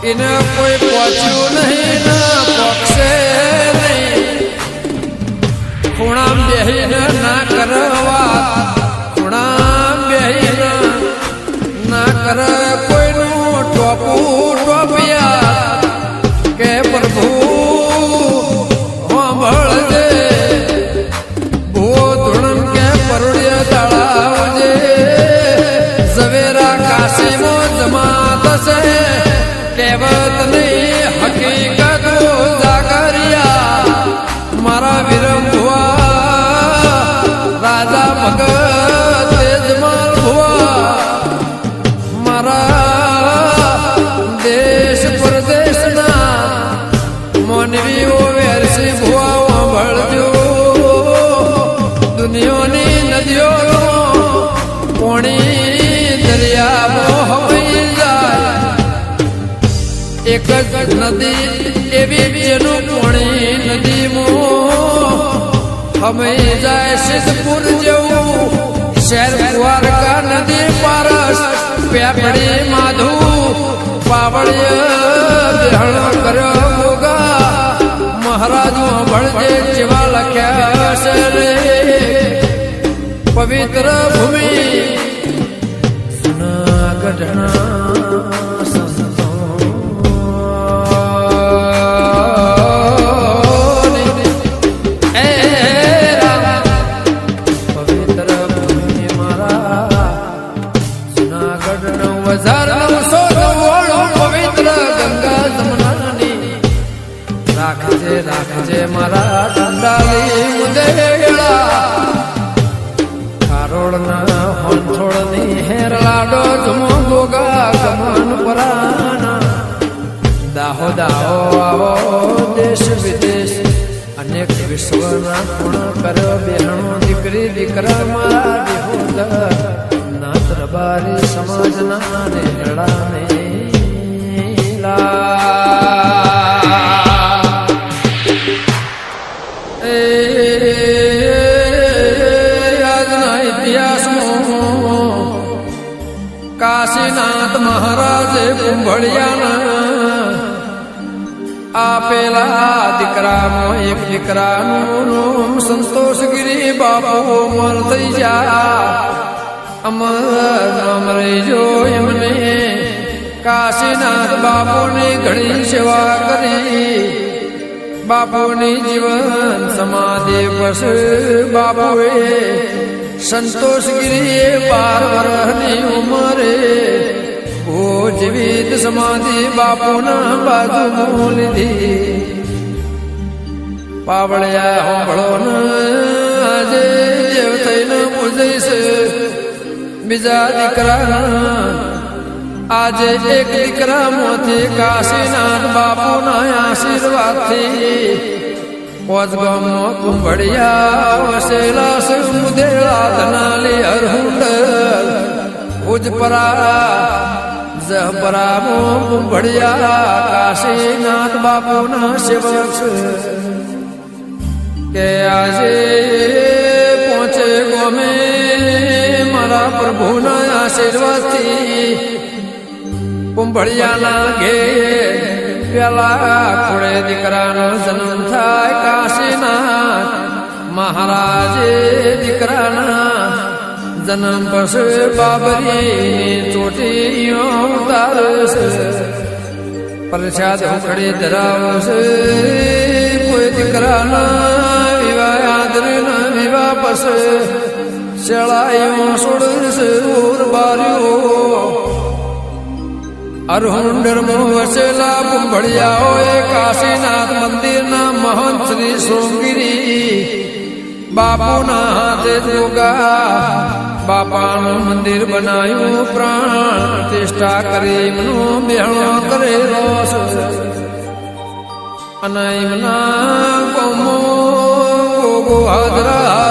એને કોઈ પહોંચ્યું નહીં ના પક્ષે ખૂણામ બેહીને ના કરવા ખૂણામ બેહીને ના કર કોઈનું ટોપું ટોપિયા કે પ્રભુ સાંભળજે ભૂ ધૂણમ કે પરુડ્ય તળાવજે ઝવેરા કાશીમાં જમા થશે કહેવત નહીં હકીકત જાગરિયા મારા વિરમ રાજા ભગત તેજમાલ ભુવા મારા દેશ પરદેશના માનવીઓ વેરસી ભુવા ભળજો દુનિયાની નદીઓનો પોણી દરિયામાં હવાઈ જાય એક જ નદી એવી જેનું પોણી નદીમાં અમે જાય સિદ્ધપુર જેવું શહેર દ્વારકા નદી પારસ પેપડી માધુ પાવળ્ય બેહણ કર્યો ગોગા મહારાજ ભળજે જેવા લખ્યા છે રે પવિત્ર ભૂમિ સુનાગઢના રાખજે મારા ટંડાલી મુદેડા કારોડના હોંઠોળની હેર લાડો જમો ગોગા ગમન પરાના દાહો દાહો આવો દેશ વિદેશ અનેક વિશ્વના પૂર્ણ કર્યો બેહણો સુગરી દીકરા મારા વિહોદ ના દરબારી સમાજના રેડાને આજના ઇતિહાસમાં કાશીનાથ મહારાજે કુંભળિયાના આપેલા દીકરામાં એક દીકરાનું નામ સંતોષગીરી બાપુ અમર થઈ જા અમર નામ રહેજો એમને કાશીનાથ બાપુની ઘણી સેવા કરી બાપુની જીવન સમાધિ બસ બાપુએ સંતોષગીરીએ 12 વર્ષની ઉંમરે જીવિત સમાધિ બાપુના બાજુ લીધી પાવળિયા હોંભળો ન આજે દેવ થઈને પૂજઈશ બીજા દીકરા આજે એક દીકરામાંથી કાશીનાથ બાપુના આશીર્વાદથી પોચગામમાં કુંભળિયા વસેલા સમુદેલા ધનાલી હરહુંડ ઉજપરા જહપરામો કુંભળિયા કાશીનાથ બાપુના સેવક કે આજે પહોંચે ગોમે મારા પ્રભુના આશીર્વાદથી કુંભળિયાના ઘેર પેલા ખોડે દીકરાનો જન્મ થાય કાશીનાથ મહારાજે દીકરાના જન્મ પછી બાબરી ચોટીઓ તારશે પ્રસાદ ઉખડી ધરાવશે કોઈ દીકરાના વિવાહ આદરીના વિવાહ પછી શેળાઈઓ છોડશે ઉર બારીઓ અરહુંડરમાં વસેલા કુંભળિયાઓએ કાશીનાથ મંદિરના મહંત શ્રી સોમગીરી બાપુના હાથે જોગા બાપાનું મંદિર બનાવ્યું પ્રાણ પ્રતિષ્ઠા કરી એમનું બેહણો કરેલો અને એમના કોમો ગોગો હાજરા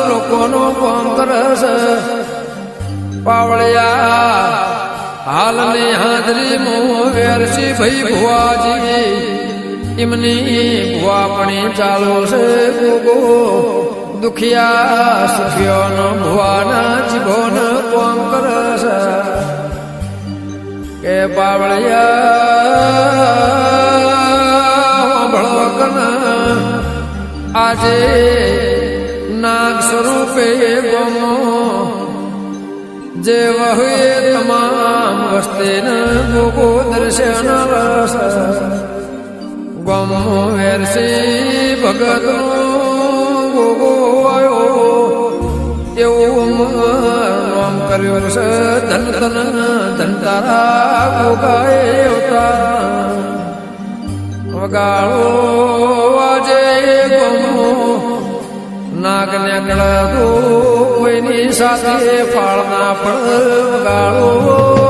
લોકોનો કોમ કરે છે પાવળિયા હાલની હાજરી મો વેરસી ભાઈ ભુવાજી એમની ભુવાપણી ચાલો છે ગોગો દુખિયા સુખિયોનો ભુવાના જીભોનો કોમ કરે છે કે પાવળિયા ભળકન આજે નાગ સ્વરૂપે ગોમો જે વહે તમામ વસ્તીને ગોગો દર્શન રસ ગોમો વેરસી ભગતનો ગોગો આવ્યો એવું નામ કર્યો છે ધન ધન ધન તારા ગોગાએ અવતાર વગાડો આજે ગમો નાગ ને ગળો કોઈની સાથે ફાળના પણ વગાડો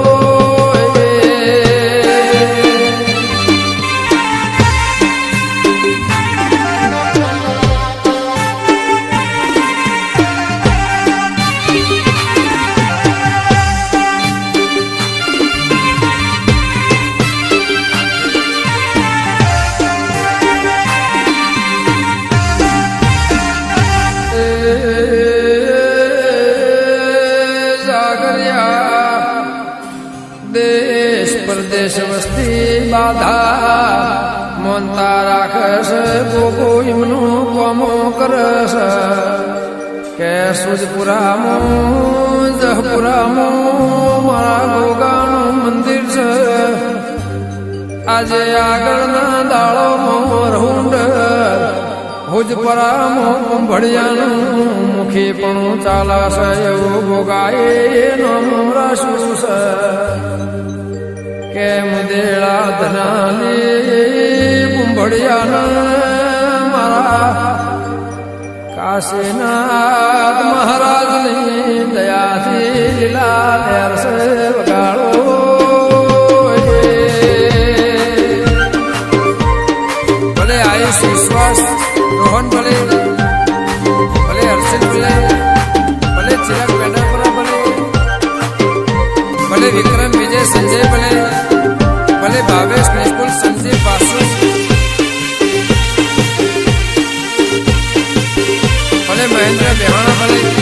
દેશ પરદેશ વસ્તી બાધા મોનતા રાખશે ગોગો એમનું કોમો કરશે કે સુજપુરામાં જહપુરામાં મારા ગોગાનું મંદિર છે આજે આગળના દાળોમાં રહુંડ ભુજપરામાં કુંભળિયાનું મુખી પણ ચાલાશે એવું ગોગાએ નામ રાખ્યું છે કે મુદેળા ધનાલી કુંભળિયાના મારા કાશીનાથ મહારાજની દયાથી લીલા લેરસે વગાડો ભલે આયુષ વિશ્વાસ રોહન ભલે હર્ષિત ભલે भले विक्रम विजय संजय भले भावेश निष्कुल संजय बासु भले महेंद्र बिहाना भले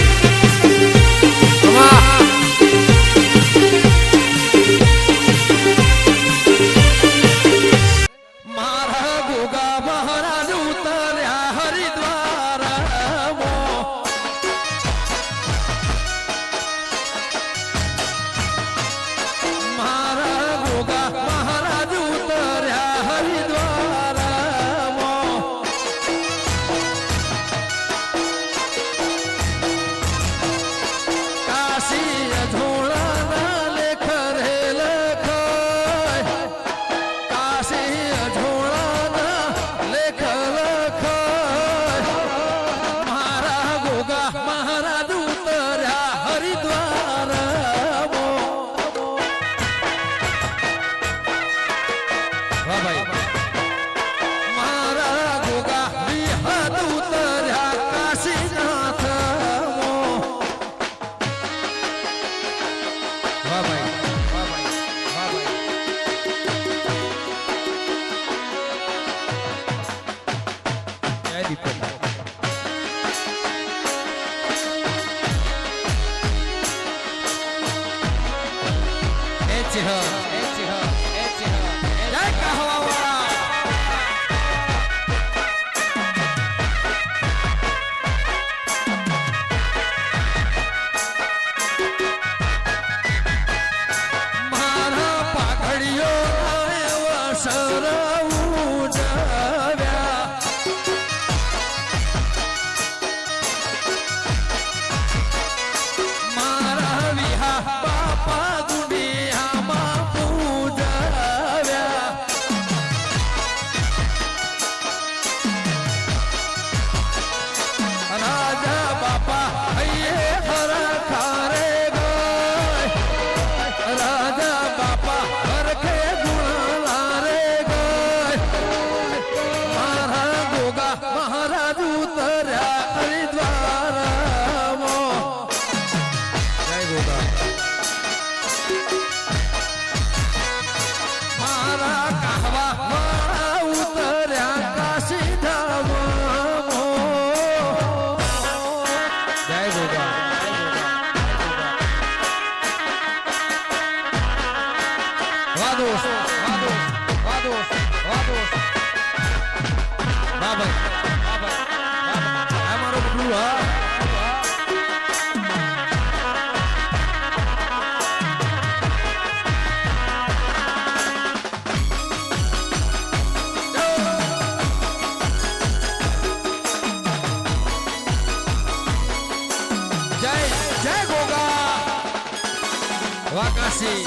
વાકાસી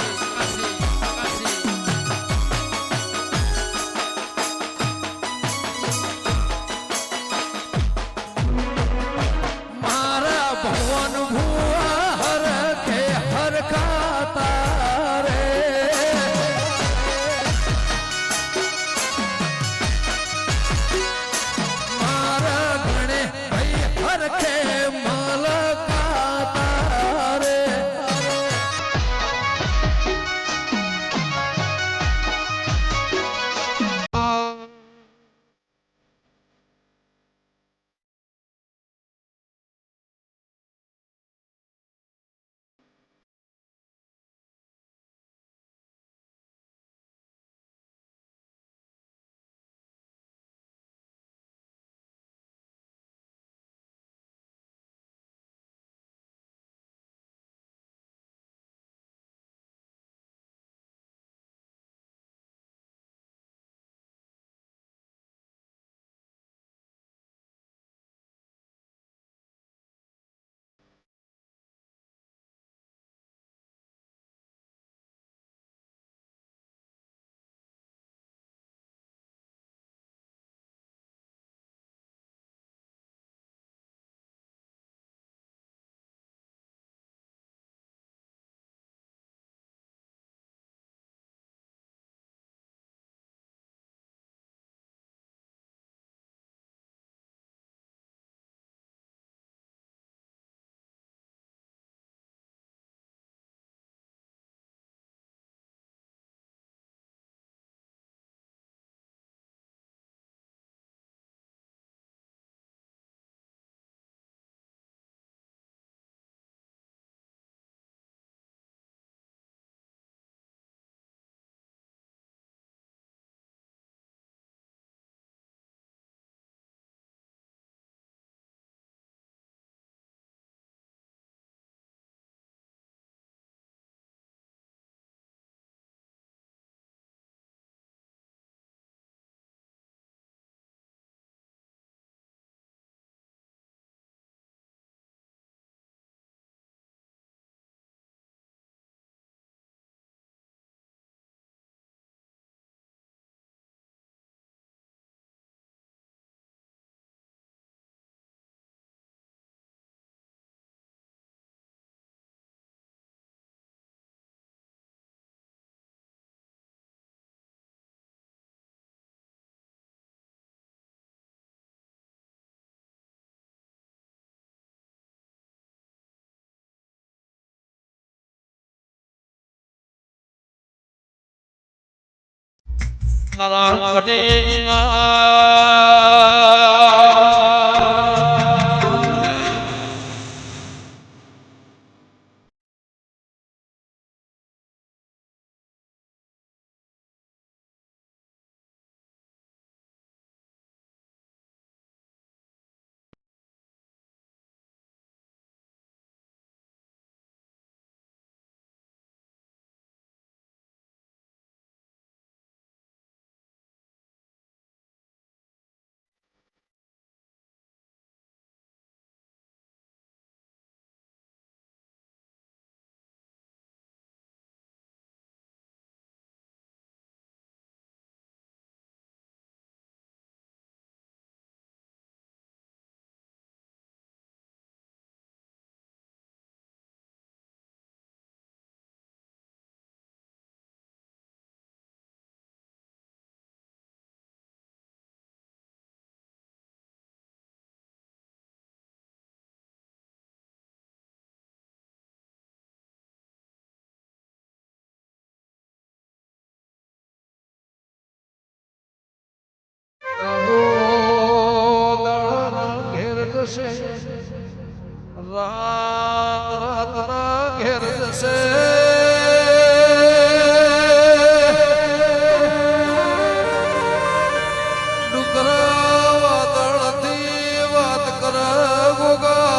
મારા ભવન ભુવા હરખે હરખાતા રે મારા ગણે ભાઈ હરખે મલકાતા રે નારાયણ કરે રાત ઘેર જશે ડુંગરા વાદળથી વાત કર ગોગા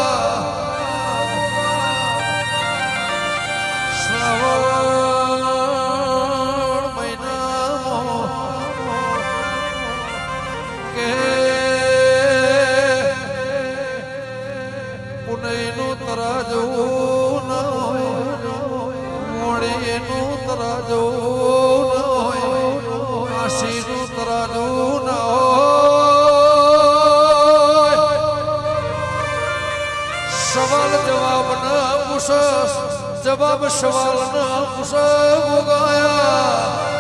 શ્રાવણ મહિનામાં કે પુનઈનું તરાજવું ન હોય મોડીનું તરાજવું ન હોય આશીનું તરાજવું ન હોય સવાલ જવાબ ન પૂછ જવાબ સવાલ ન પૂછ ગોગાયા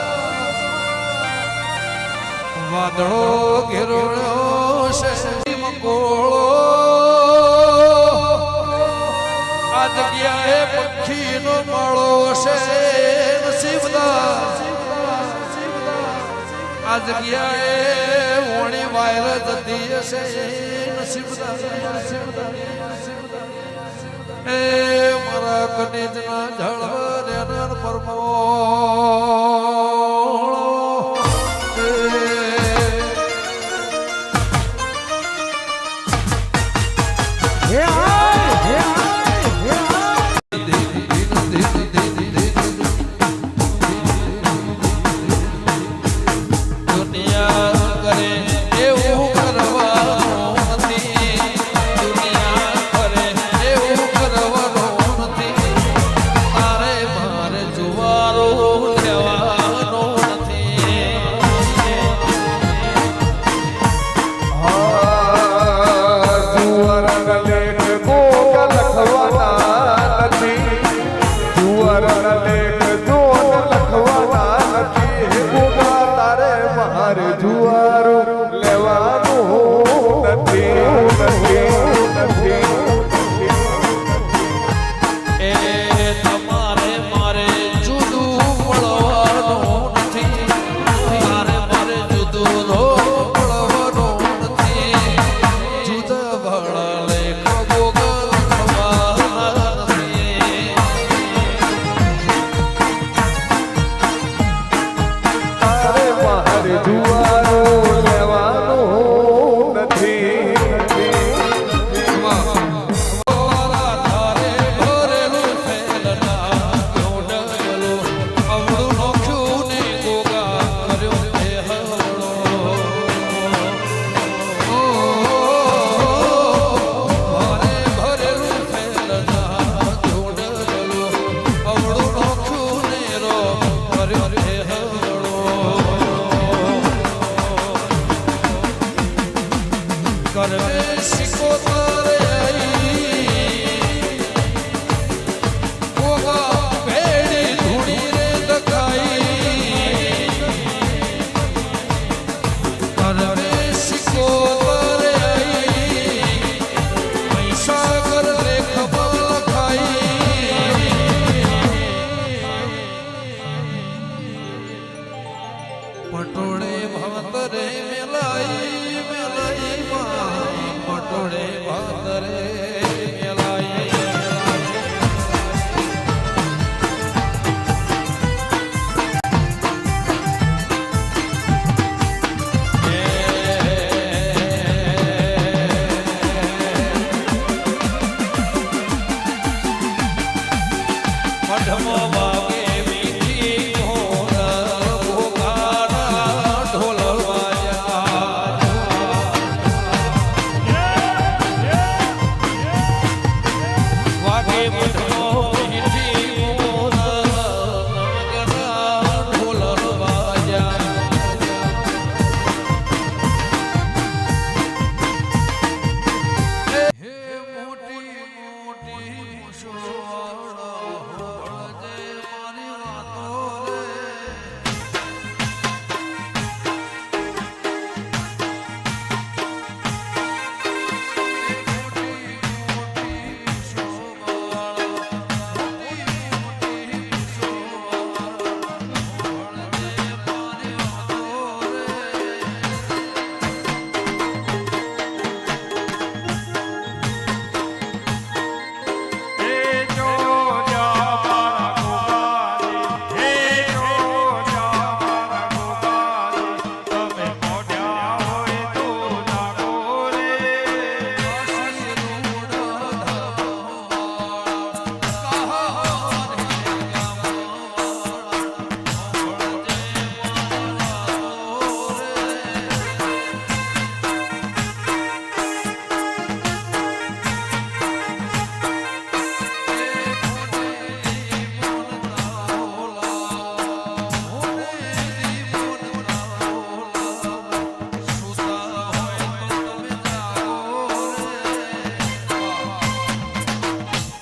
વાદળો ઘેરોળ્યો છે મકોળો આ જગ્યાએ પક્ષીનો માળો છે નસીબદાર આ જગ્યાએ વણી વાયર જતી હશે નસીબદાર એ મારા કનેજના જળ રેનર પરમો માધમો બાપ